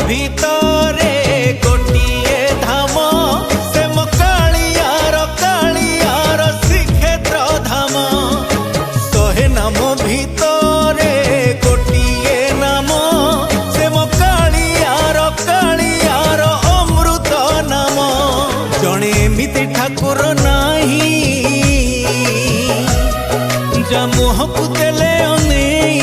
ভিতরে গোটিয়ে ধাম সে মো কালিয়ার শ্রীক্ষেত্র ধাম। শহে নাম ভিতরে গোটিয়ে নাম সে মো কালিয়ার অমৃত নাম। জনে এমিতি ঠাকুর নাহি যা মুহକୁ দেলে অনেই।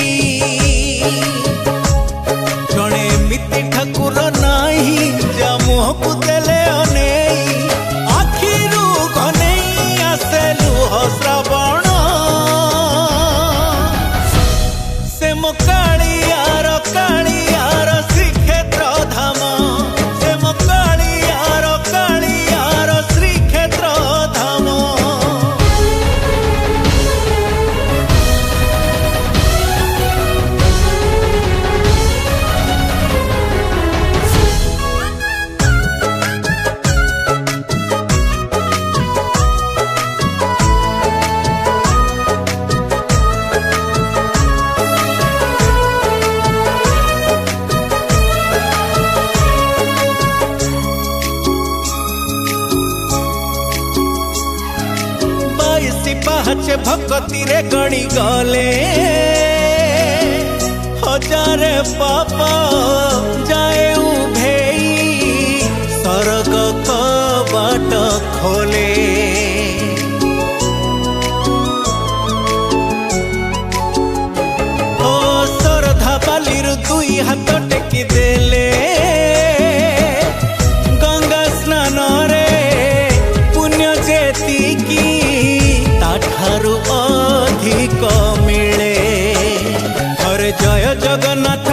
জনে এমিতি ঠাকুর নাহি যা মুহକୁ দেলে অনেই। আখিরু ঘনেই আসে লুহ শ্রাবণ সে মো কালিয়ার শ্রীক্ষেত্র ধাম। সে মো কালিয়ার শ্রীক্ষেত্র ধাম। पाहचे भक्ति रे गणी गले हजारे पापा जाए उभेई स्वर्ग कबाट खोले। ओ श्रद्धा बालिर दुई हाथ टेकी देले गंगा स्नान रे पुण्य जेतिकी ठारू अधिक मिले। हरे जय जगन्नाथ